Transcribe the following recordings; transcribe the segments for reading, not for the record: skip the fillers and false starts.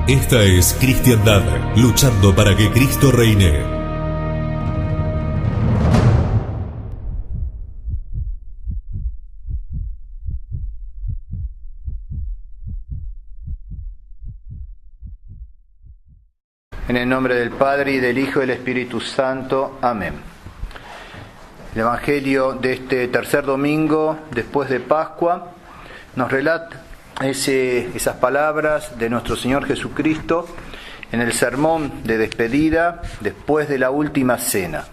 Esta es Cristiandad, luchando para que Cristo reine. En el nombre del Padre, y del Hijo, y del Espíritu Santo. Amén. El Evangelio de este tercer domingo después de Pascua nos relata esas palabras de nuestro Señor Jesucristo en el sermón de despedida después de la última cena.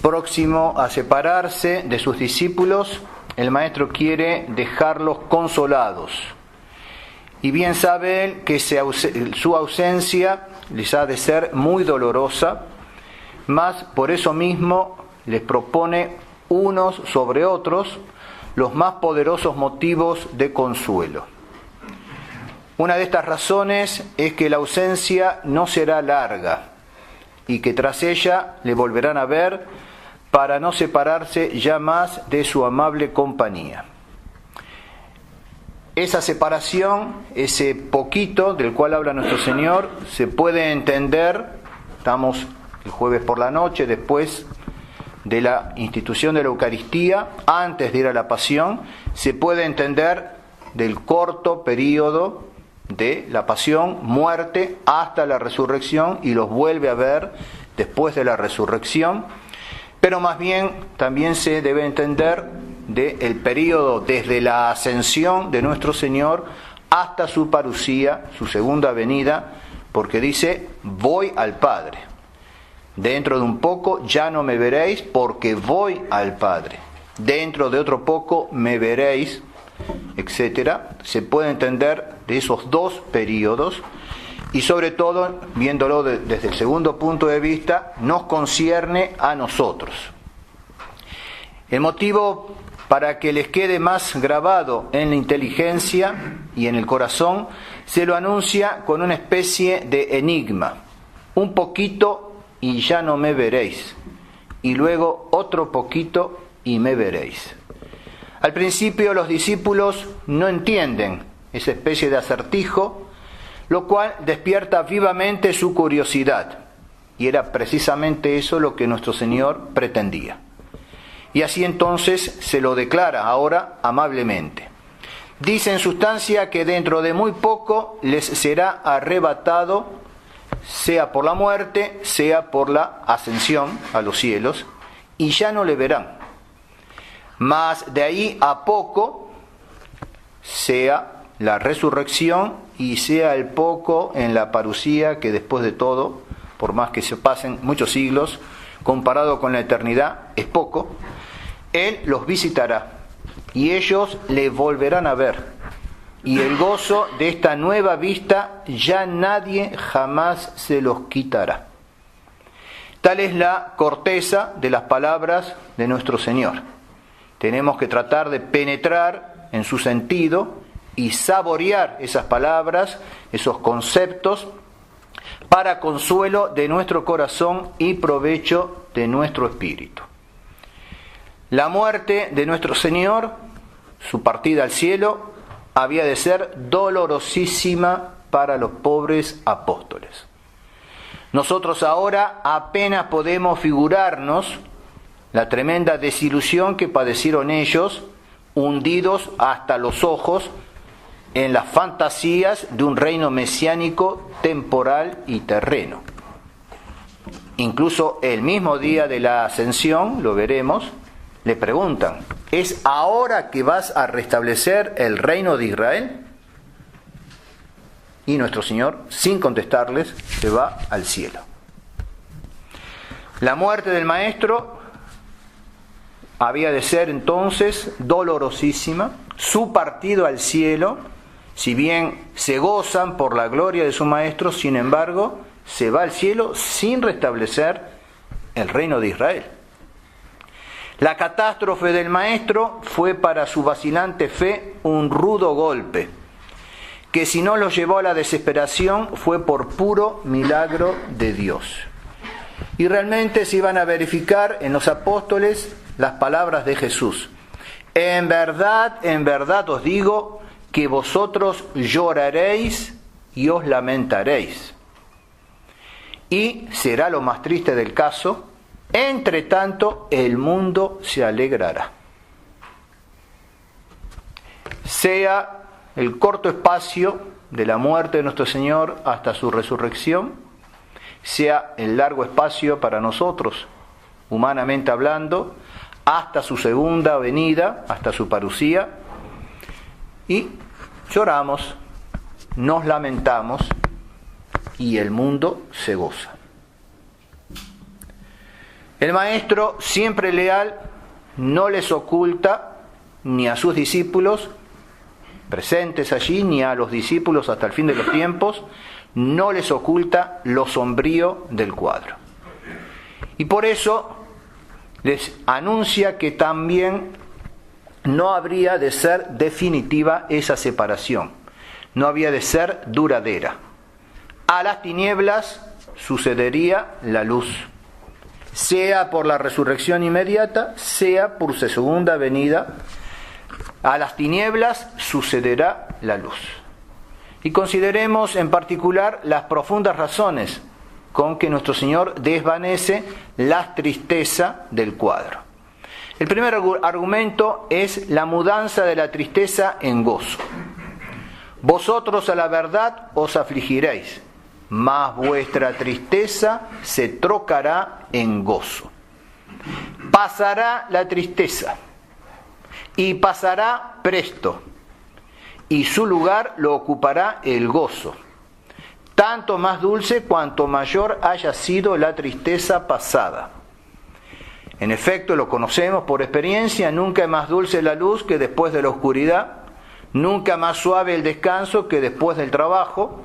Próximo a separarse de sus discípulos, el Maestro quiere dejarlos consolados. Y bien sabe él que su ausencia les ha de ser muy dolorosa, mas por eso mismo les propone unos sobre otros los más poderosos motivos de consuelo. Una de estas razones es que la ausencia no será larga y que tras ella le volverán a ver para no separarse ya más de su amable compañía. Esa separación, ese poquito del cual habla nuestro Señor, se puede entender, estamos el jueves por la noche, después de la institución de la Eucaristía, antes de ir a la Pasión, se puede entender del corto periodo de la Pasión, muerte, hasta la resurrección, y los vuelve a ver después de la resurrección, pero más bien también se debe entender del periodo desde la ascensión de nuestro Señor hasta su parucía, su segunda venida, porque dice, voy al Padre. Dentro de un poco ya no me veréis porque voy al Padre. Dentro de otro poco me veréis, etcétera. Se puede entender de esos dos periodos y sobre todo, viéndolo desde el segundo punto de vista, nos concierne a nosotros. El motivo para que les quede más grabado en la inteligencia y en el corazón, se lo anuncia con una especie de enigma. Un poquito y ya no me veréis, y luego otro poquito y me veréis. Al principio los discípulos no entienden esa especie de acertijo, lo cual despierta vivamente su curiosidad, y era precisamente eso lo que nuestro Señor pretendía. Y así entonces se lo declara ahora amablemente. Dice en sustancia que dentro de muy poco les será arrebatado, sea por la muerte, sea por la ascensión a los cielos, y ya no le verán. Mas de ahí a poco, sea la resurrección y sea el poco en la parucía, que después de todo, por más que se pasen muchos siglos, comparado con la eternidad, es poco, Él los visitará y ellos le volverán a ver. Y el gozo de esta nueva vista ya nadie jamás se los quitará. Tal es la corteza de las palabras de nuestro Señor. Tenemos que tratar de penetrar en su sentido y saborear esas palabras, esos conceptos, para consuelo de nuestro corazón y provecho de nuestro espíritu. La muerte de nuestro Señor, su partida al cielo, había de ser dolorosísima para los pobres apóstoles. Nosotros ahora apenas podemos figurarnos la tremenda desilusión que padecieron ellos, hundidos hasta los ojos en las fantasías de un reino mesiánico temporal y terreno. Incluso el mismo día de la ascensión, lo veremos, le preguntan, ¿es ahora que vas a restablecer el reino de Israel? Y nuestro Señor, sin contestarles, se va al cielo. La muerte del Maestro había de ser entonces dolorosísima. Su partido al cielo, si bien se gozan por la gloria de su Maestro, sin embargo, se va al cielo sin restablecer el reino de Israel. La catástrofe del Maestro fue para su vacilante fe un rudo golpe, que si no los llevó a la desesperación fue por puro milagro de Dios. Y realmente se iban a verificar en los apóstoles las palabras de Jesús. En verdad os digo que vosotros lloraréis y os lamentaréis. Y será lo más triste del caso, entre tanto el mundo se alegrará. Sea el corto espacio de la muerte de nuestro Señor hasta su resurrección, sea el largo espacio para nosotros, humanamente hablando, hasta su segunda venida, hasta su parusía, y lloramos, nos lamentamos y el mundo se goza. El Maestro, siempre leal, no les oculta ni a sus discípulos presentes allí, ni a los discípulos hasta el fin de los tiempos, no les oculta lo sombrío del cuadro. Y por eso les anuncia que también no habría de ser definitiva esa separación, no había de ser duradera. A las tinieblas sucedería la luz, sea por la resurrección inmediata, sea por su segunda venida. A las tinieblas sucederá la luz. Y consideremos en particular las profundas razones con que nuestro Señor desvanece la tristeza del cuadro. El primer argumento es la mudanza de la tristeza en gozo. Vosotros a la verdad os afligiréis, mas vuestra tristeza se trocará en gozo. Pasará la tristeza, y pasará presto, y su lugar lo ocupará el gozo, tanto más dulce cuanto mayor haya sido la tristeza pasada. En efecto, lo conocemos por experiencia, nunca es más dulce la luz que después de la oscuridad, nunca más suave el descanso que después del trabajo,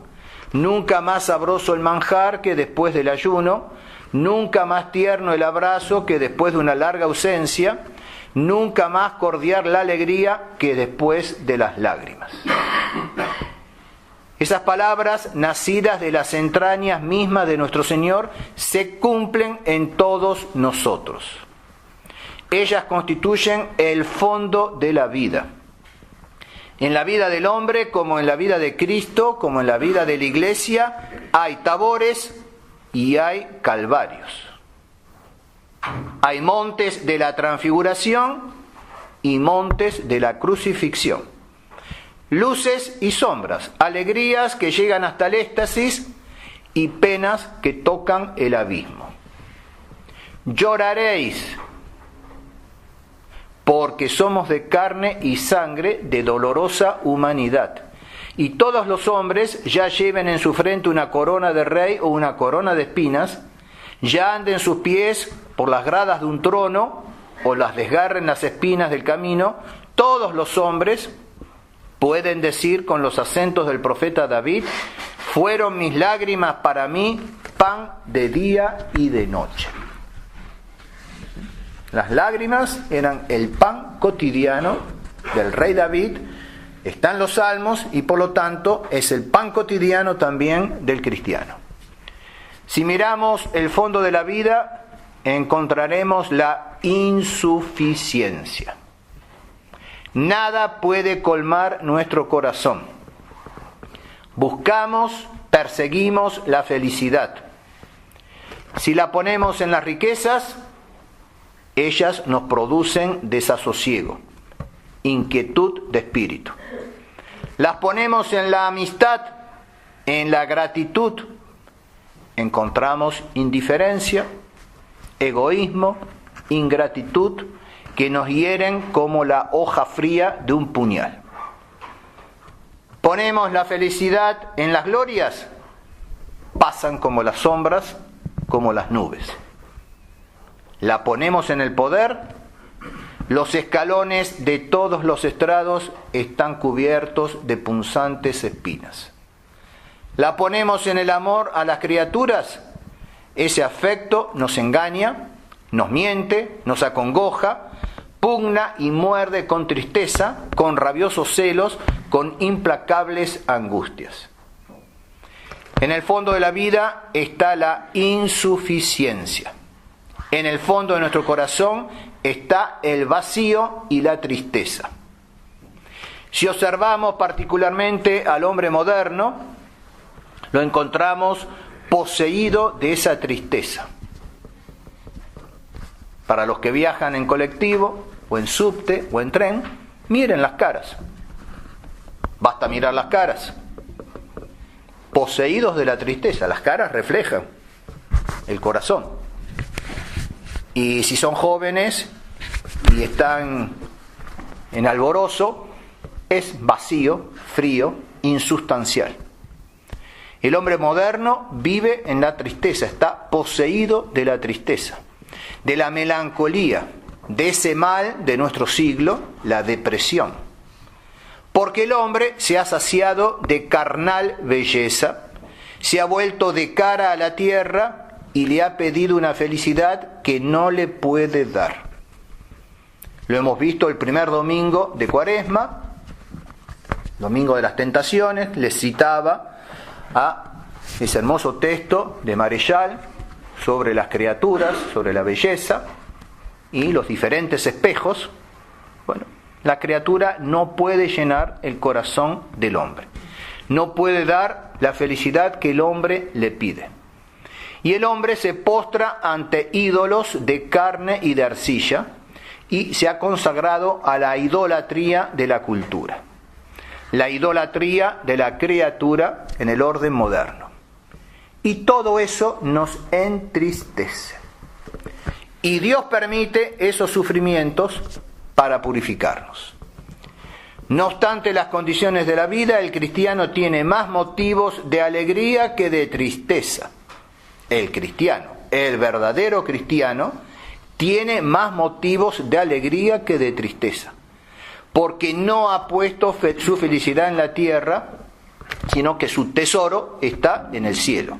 nunca más sabroso el manjar que después del ayuno, nunca más tierno el abrazo que después de una larga ausencia, nunca más cordial la alegría que después de las lágrimas. Esas palabras, nacidas de las entrañas mismas de nuestro Señor, se cumplen en todos nosotros. Ellas constituyen el fondo de la vida. En la vida del hombre, como en la vida de Cristo, como en la vida de la Iglesia, hay tabores y hay calvarios. Hay montes de la transfiguración y montes de la crucifixión. Luces y sombras, alegrías que llegan hasta el éxtasis y penas que tocan el abismo. Lloraréis, porque somos de carne y sangre, de dolorosa humanidad. Y todos los hombres ya lleven en su frente una corona de rey o una corona de espinas, ya anden sus pies por las gradas de un trono o las desgarren las espinas del camino, todos los hombres pueden decir con los acentos del profeta David: fueron mis lágrimas para mí pan de día y de noche. Las lágrimas eran el pan cotidiano del rey David, están los salmos y por lo tanto es el pan cotidiano también del cristiano. Si miramos el fondo de la vida, encontraremos la insuficiencia. Nada puede colmar nuestro corazón. Buscamos, perseguimos la felicidad. Si la ponemos en las riquezas, ellas nos producen desasosiego, inquietud de espíritu. Las ponemos en la amistad, en la gratitud, encontramos indiferencia, egoísmo, ingratitud, que nos hieren como la hoja fría de un puñal. Ponemos la felicidad en las glorias, pasan como las sombras, como las nubes. La ponemos en el poder, los escalones de todos los estrados están cubiertos de punzantes espinas. La ponemos en el amor a las criaturas, ese afecto nos engaña, nos miente, nos acongoja, pugna y muerde con tristeza, con rabiosos celos, con implacables angustias. En el fondo de la vida está la insuficiencia. En el fondo de nuestro corazón está el vacío y la tristeza. Si observamos particularmente al hombre moderno, lo encontramos poseído de esa tristeza. Para los que viajan en colectivo, o en subte, o en tren, miren las caras. Basta mirar las caras. Poseídos de la tristeza. Las caras reflejan el corazón. Y si son jóvenes y están en alborozo, es vacío, frío, insustancial. El hombre moderno vive en la tristeza, está poseído de la tristeza, de la melancolía, de ese mal de nuestro siglo, la depresión. Porque el hombre se ha saciado de carnal belleza, se ha vuelto de cara a la tierra y le ha pedido una felicidad que no le puede dar. Lo hemos visto el primer domingo de Cuaresma, domingo de las tentaciones, les citaba a ese hermoso texto de Marechal sobre las criaturas, sobre la belleza y los diferentes espejos. Bueno, la criatura no puede llenar el corazón del hombre, no puede dar la felicidad que el hombre le pide. Y el hombre se postra ante ídolos de carne y de arcilla y se ha consagrado a la idolatría de la cultura, la idolatría de la criatura en el orden moderno. Y todo eso nos entristece. Y Dios permite esos sufrimientos para purificarnos. No obstante las condiciones de la vida, el cristiano tiene más motivos de alegría que de tristeza. El cristiano, el verdadero cristiano, tiene más motivos de alegría que de tristeza, porque no ha puesto su felicidad en la tierra, sino que su tesoro está en el cielo.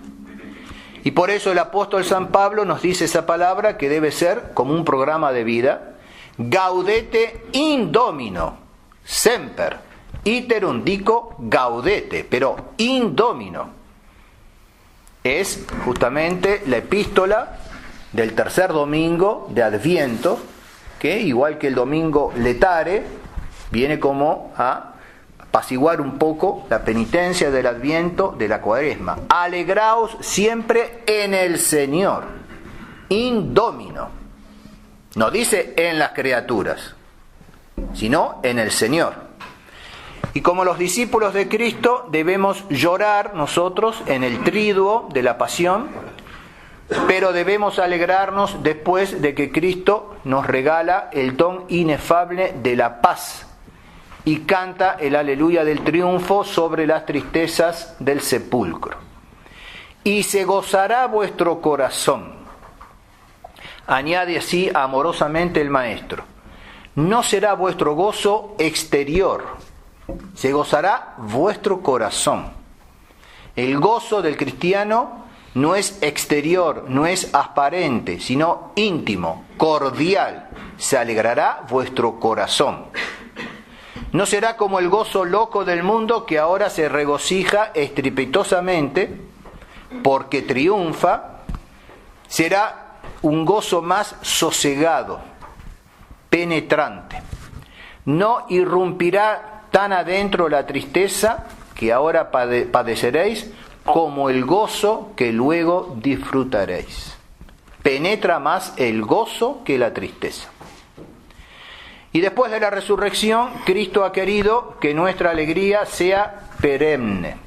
Y por eso el apóstol San Pablo nos dice esa palabra que debe ser como un programa de vida: gaudete in domino, semper, iterum dico gaudete, pero in domino. Es justamente la epístola del tercer domingo de Adviento, que igual que el domingo letare, viene como a apaciguar un poco la penitencia del Adviento de la Cuaresma. Alegraos siempre en el Señor, in domino. No dice en las criaturas, sino en el Señor. Y como los discípulos de Cristo debemos llorar nosotros en el triduo de la pasión, pero debemos alegrarnos después de que Cristo nos regala el don inefable de la paz y canta el aleluya del triunfo sobre las tristezas del sepulcro. Y se gozará vuestro corazón. Añade así amorosamente el Maestro. No será vuestro gozo exterior, se gozará vuestro corazón. El gozo del cristiano no es exterior, no es aparente, sino íntimo, cordial. Se alegrará vuestro corazón. No será como el gozo loco del mundo que ahora se regocija estrepitosamente porque triunfa. Será un gozo más sosegado, penetrante. No irrumpirá tan adentro la tristeza que ahora padeceréis como el gozo que luego disfrutaréis. Penetra más el gozo que la tristeza. Y después de la resurrección, Cristo ha querido que nuestra alegría sea perenne.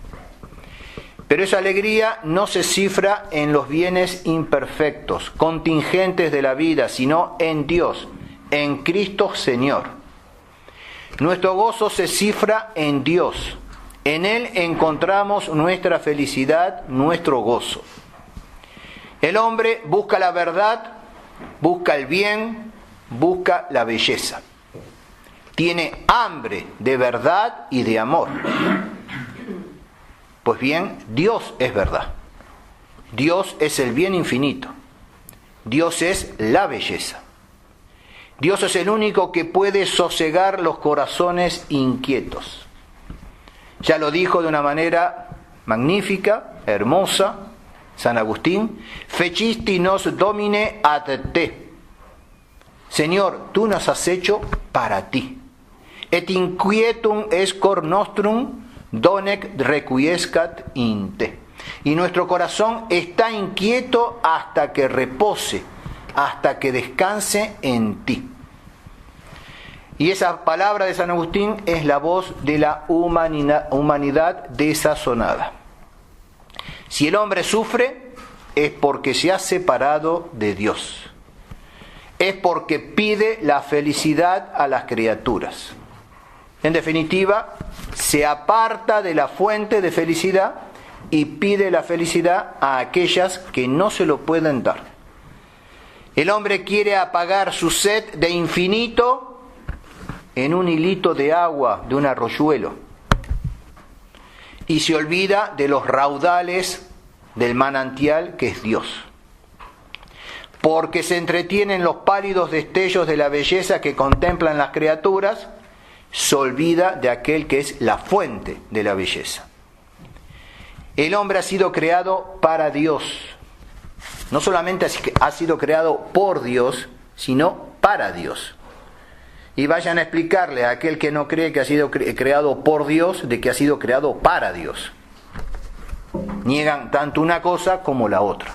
Pero esa alegría no se cifra en los bienes imperfectos, contingentes de la vida, sino en Dios, en Cristo Señor. Nuestro gozo se cifra en Dios. En Él encontramos nuestra felicidad, nuestro gozo. El hombre busca la verdad, busca el bien, busca la belleza. Tiene hambre de verdad y de amor. Pues bien, Dios es verdad. Dios es el bien infinito. Dios es la belleza. Dios es el único que puede sosegar los corazones inquietos. Ya lo dijo de una manera magnífica, hermosa, San Agustín: fecisti nos domine ad te. Señor, tú nos has hecho para ti. Et inquietum es cor nostrum donec requiescat in te. y nuestro corazón está inquieto hasta que repose, hasta que descanse en ti. Y esa palabra de San Agustín es la voz de la humanidad desazonada. Si el hombre sufre, es porque se ha separado de Dios. Es porque pide la felicidad a las criaturas. En definitiva, se aparta de la fuente de felicidad y pide la felicidad a aquellas que no se lo pueden dar. El hombre quiere apagar su sed de infinito en un hilito de agua de un arroyuelo y se olvida de los raudales del manantial que es Dios. Porque se entretiene en los pálidos destellos de la belleza que contemplan las criaturas, se olvida de aquel que es la fuente de la belleza. El hombre ha sido creado para Dios. No solamente ha sido creado por Dios, sino para Dios. Y vayan a explicarle a aquel que no cree que ha sido creado por Dios, de que ha sido creado para Dios. Niegan tanto una cosa como la otra.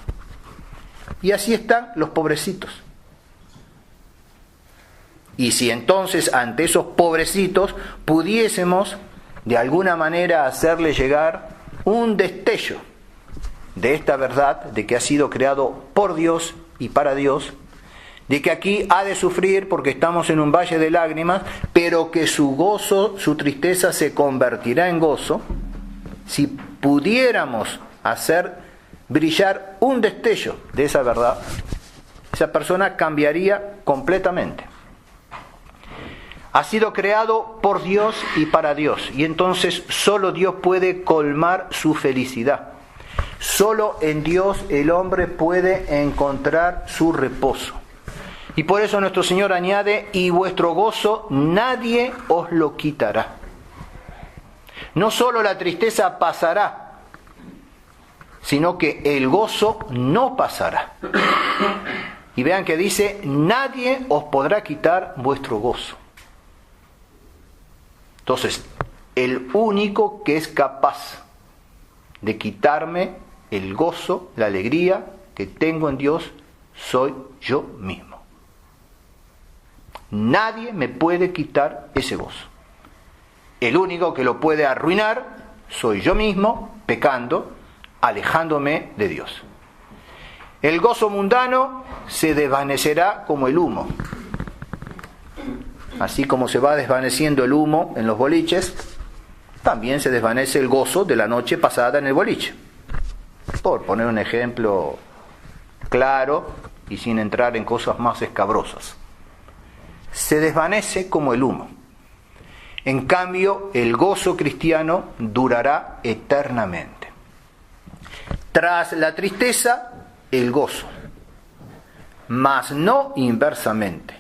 Y así están los pobrecitos. Y si entonces ante esos pobrecitos pudiésemos de alguna manera hacerle llegar un destello de esta verdad, de que ha sido creado por Dios y para Dios, de que aquí ha de sufrir porque estamos en un valle de lágrimas, pero que su gozo, su tristeza se convertirá en gozo, si pudiéramos hacer brillar un destello de esa verdad, esa persona cambiaría completamente. Ha sido creado por Dios y para Dios, y entonces solo Dios puede colmar su felicidad. Solo en Dios el hombre puede encontrar su reposo. Y por eso nuestro Señor añade, y vuestro gozo nadie os lo quitará. No solo la tristeza pasará, sino que el gozo no pasará. Y vean que dice, nadie os podrá quitar vuestro gozo. Entonces, el único que es capaz de quitarme el gozo, la alegría que tengo en Dios, soy yo mismo. Nadie me puede quitar ese gozo. El único que lo puede arruinar soy yo mismo, pecando, alejándome de Dios. El gozo mundano se desvanecerá como el humo. Así como se va desvaneciendo el humo en los boliches, también se desvanece el gozo de la noche pasada en el boliche. Por poner un ejemplo claro y sin entrar en cosas más escabrosas. Se desvanece como el humo. En cambio, el gozo cristiano durará eternamente. Tras la tristeza, el gozo, mas no inversamente.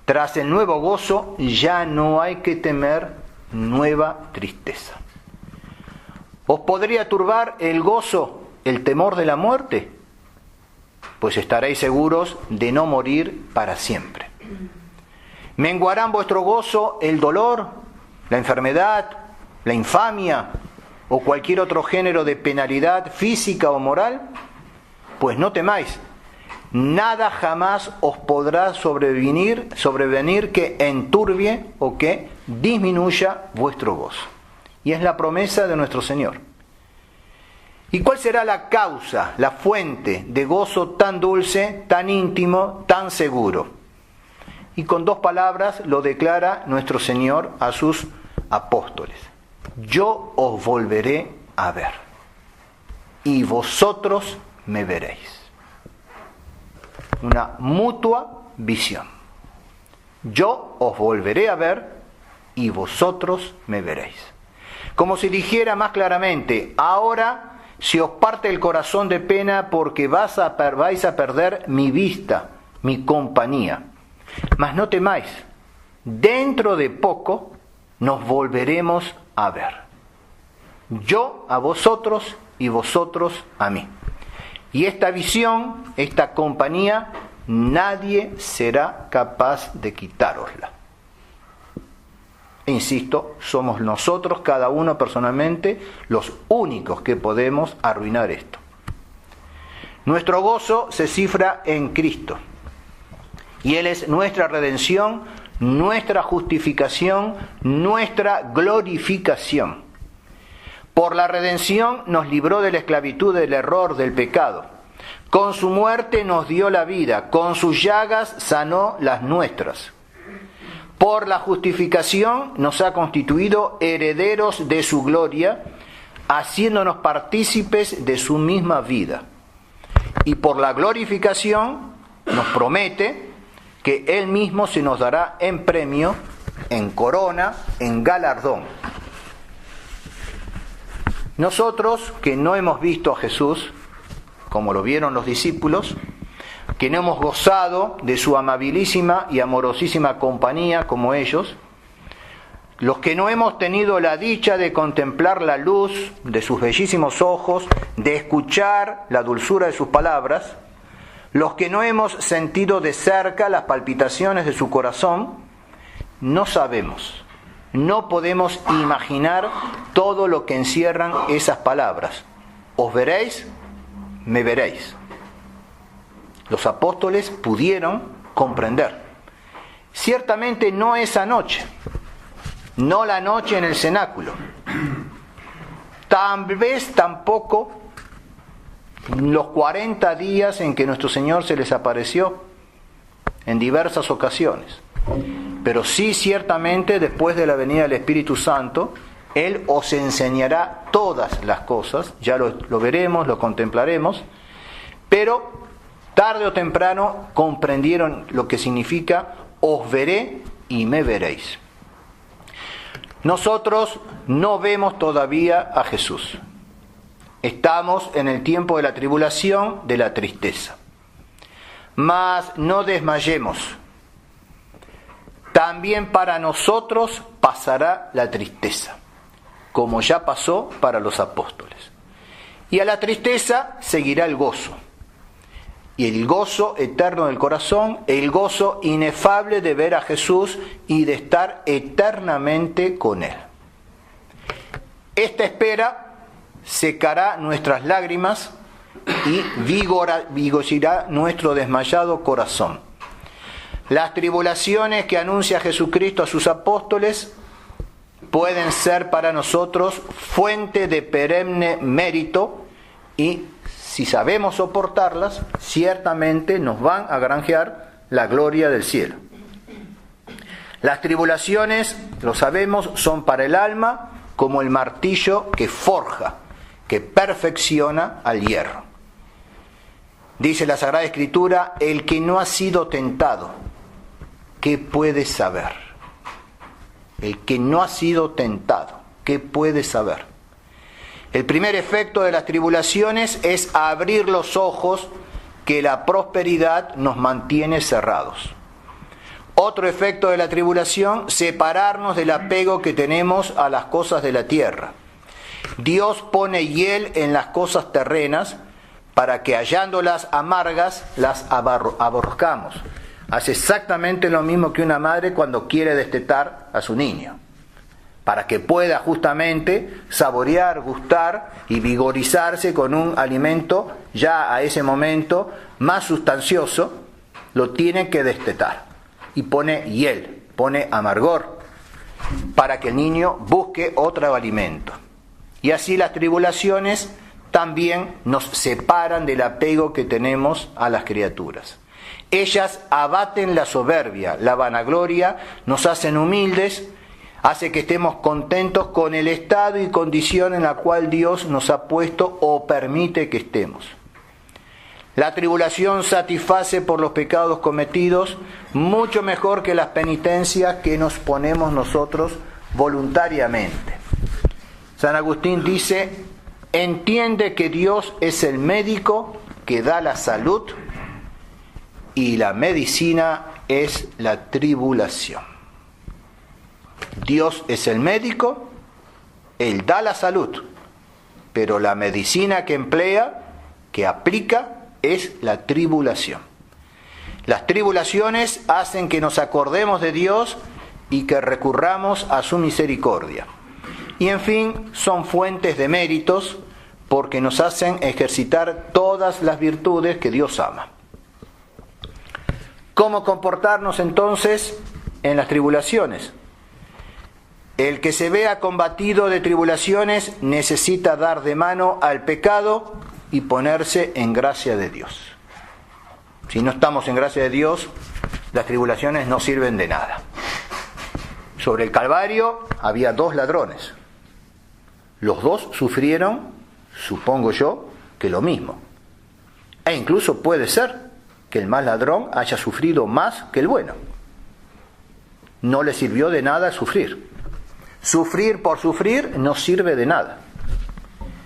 Tras el nuevo gozo, ya no hay que temer nueva tristeza. ¿Os podría turbar el gozo, el temor de la muerte? Pues estaréis seguros de no morir para siempre. ¿Menguarán vuestro gozo el dolor, la enfermedad, la infamia o cualquier otro género de penalidad física o moral? Pues no temáis, nada jamás os podrá sobrevenir que enturbie o que disminuya vuestro gozo. Y es la promesa de nuestro Señor. ¿Y cuál será la causa, la fuente de gozo tan dulce, tan íntimo, tan seguro? Y con dos palabras lo declara nuestro Señor a sus apóstoles. Yo os volveré a ver, y vosotros me veréis. Una mutua visión. Yo os volveré a ver, y vosotros me veréis. Como si dijera más claramente, ahora se os parte el corazón de pena porque vais a perder mi vista, mi compañía. Mas no temáis, dentro de poco nos volveremos a ver. Yo a vosotros y vosotros a mí. Y esta visión, esta compañía, nadie será capaz de quitárosla. E insisto, somos nosotros, cada uno personalmente, los únicos que podemos arruinar esto. Nuestro gozo se cifra en Cristo. Y Él es nuestra redención, nuestra justificación, nuestra glorificación. Por la redención nos libró de la esclavitud, del error, del pecado. Con su muerte nos dio la vida, con sus llagas sanó las nuestras. Por la justificación nos ha constituido herederos de su gloria, haciéndonos partícipes de su misma vida. Y por la glorificación nos promete que Él mismo se nos dará en premio, en corona, en galardón. Nosotros que no hemos visto a Jesús, como lo vieron los discípulos, que no hemos gozado de su amabilísima y amorosísima compañía como ellos, los que no hemos tenido la dicha de contemplar la luz de sus bellísimos ojos, de escuchar la dulzura de sus palabras, los que no hemos sentido de cerca las palpitaciones de su corazón, no sabemos, no podemos imaginar todo lo que encierran esas palabras. Os veréis, me veréis. Los apóstoles pudieron comprender. Ciertamente no esa noche, no la noche en el cenáculo, tal vez tampoco los 40 días en que nuestro Señor se les apareció en diversas ocasiones, pero sí ciertamente después de la venida del Espíritu Santo, Él os enseñará todas las cosas, ya lo veremos, lo contemplaremos, pero tarde o temprano comprendieron lo que significa os veré y me veréis. Nosotros no vemos todavía a Jesús. Estamos en el tiempo de la tribulación, de la tristeza. Mas no desmayemos. También para nosotros pasará la tristeza, como ya pasó para los apóstoles. Y a la tristeza seguirá el gozo. Y el gozo eterno del corazón, el gozo inefable de ver a Jesús y de estar eternamente con Él. Esta espera secará nuestras lágrimas y vigorará nuestro desmayado corazón. Las tribulaciones que anuncia Jesucristo a sus apóstoles pueden ser para nosotros fuente de perenne mérito y, si sabemos soportarlas, ciertamente nos van a granjear la gloria del cielo. Las tribulaciones, lo sabemos, son para el alma como el martillo que forja, que perfecciona al hierro. Dice la Sagrada Escritura, el que no ha sido tentado, ¿qué puede saber? El que no ha sido tentado, ¿qué puede saber? El primer efecto de las tribulaciones es abrir los ojos que la prosperidad nos mantiene cerrados. Otro efecto de la tribulación, separarnos del apego que tenemos a las cosas de la tierra. Dios pone hiel en las cosas terrenas para que hallándolas amargas las aborrezcamos. Hace exactamente lo mismo que una madre cuando quiere destetar a su niño, para que pueda justamente saborear, gustar y vigorizarse con un alimento ya a ese momento más sustancioso, lo tiene que destetar. Y pone hiel, pone amargor, para que el niño busque otro alimento. Y así las tribulaciones también nos separan del apego que tenemos a las criaturas. Ellas abaten la soberbia, la vanagloria, nos hacen humildes, hace que estemos contentos con el estado y condición en la cual Dios nos ha puesto o permite que estemos. La tribulación satisface por los pecados cometidos mucho mejor que las penitencias que nos ponemos nosotros voluntariamente. San Agustín dice, entiende que Dios es el médico que da la salud y la medicina es la tribulación. Dios es el médico, Él da la salud, pero la medicina que emplea, que aplica, es la tribulación. Las tribulaciones hacen que nos acordemos de Dios y que recurramos a su misericordia. Y en fin, son fuentes de méritos porque nos hacen ejercitar todas las virtudes que Dios ama. ¿Cómo comportarnos entonces en las tribulaciones? El que se vea combatido de tribulaciones necesita dar de mano al pecado y ponerse en gracia de Dios. Si no estamos en gracia de Dios, las tribulaciones no sirven de nada. Sobre el Calvario había 2 ladrones. Los 2 sufrieron, supongo yo, que lo mismo. E incluso puede ser que el mal ladrón haya sufrido más que el bueno. No le sirvió de nada sufrir. Sufrir por sufrir no sirve de nada.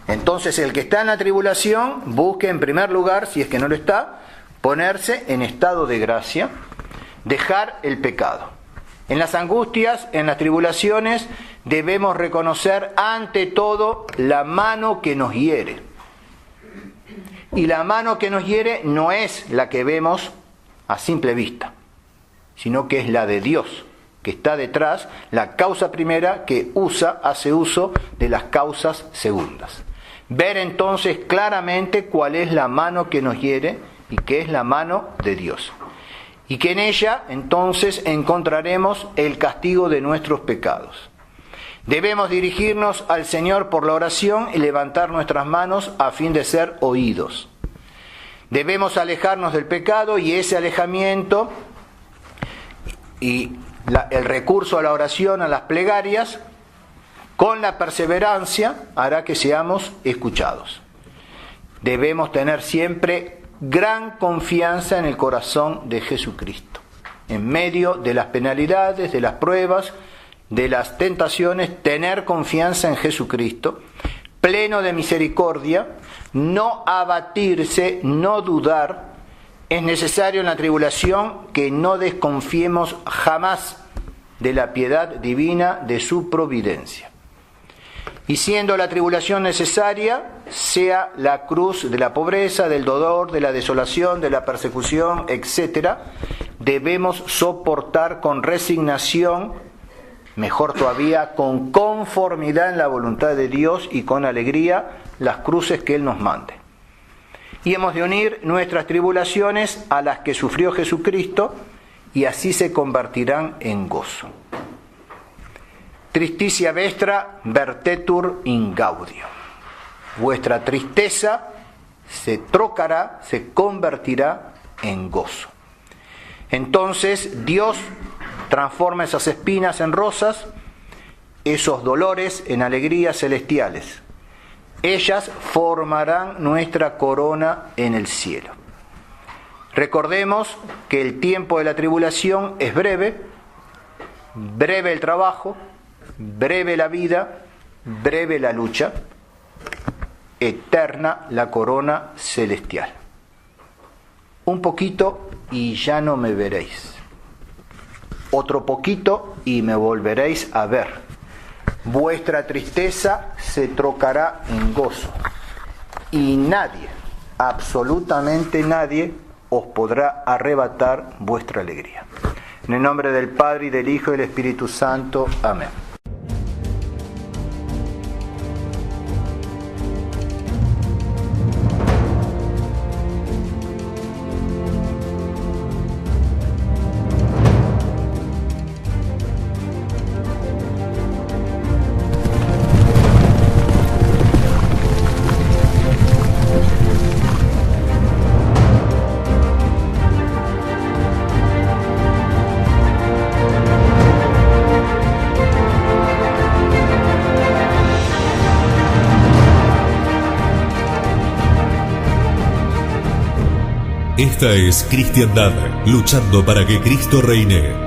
Entonces el que está en la tribulación busque en primer lugar, si es que no lo está, ponerse en estado de gracia, dejar el pecado. En las angustias, en las tribulaciones, debemos reconocer ante todo la mano que nos hiere. Y la mano que nos hiere no es la que vemos a simple vista, sino que es la de Dios, que está detrás, la causa primera que hace uso de las causas segundas. Ver entonces claramente cuál es la mano que nos hiere y que es la mano de Dios. Y que en ella entonces encontraremos el castigo de nuestros pecados. Debemos dirigirnos al Señor por la oración y levantar nuestras manos a fin de ser oídos. Debemos alejarnos del pecado y ese alejamiento y el recurso a la oración, a las plegarias, con la perseverancia hará que seamos escuchados. Debemos tener siempre gran confianza en el corazón de Jesucristo. En medio de las penalidades, de las pruebas, de las tentaciones, tener confianza en Jesucristo, pleno de misericordia, no abatirse, no dudar. Es necesario en la tribulación que no desconfiemos jamás de la piedad divina, de su providencia. Y siendo la tribulación necesaria, sea la cruz de la pobreza, del dolor, de la desolación, de la persecución, etc., debemos soportar con resignación, mejor todavía, con conformidad en la voluntad de Dios y con alegría, las cruces que Él nos mande. Y hemos de unir nuestras tribulaciones a las que sufrió Jesucristo, y así se convertirán en gozo. Tristitia vestra vertetur in gaudio. Vuestra tristeza se trocará, se convertirá en gozo. Entonces Dios transforma esas espinas en rosas, esos dolores en alegrías celestiales. Ellas formarán nuestra corona en el cielo. Recordemos que el tiempo de la tribulación es breve, breve el trabajo, breve la vida, breve la lucha, eterna la corona celestial. Un poquito y ya no me veréis. Otro poquito y me volveréis a ver. Vuestra tristeza se trocará en gozo. Y nadie, absolutamente nadie, os podrá arrebatar vuestra alegría. En el nombre del Padre, y del Hijo, y del Espíritu Santo. Amén. Esta es Cristiandad, luchando para que Cristo reine.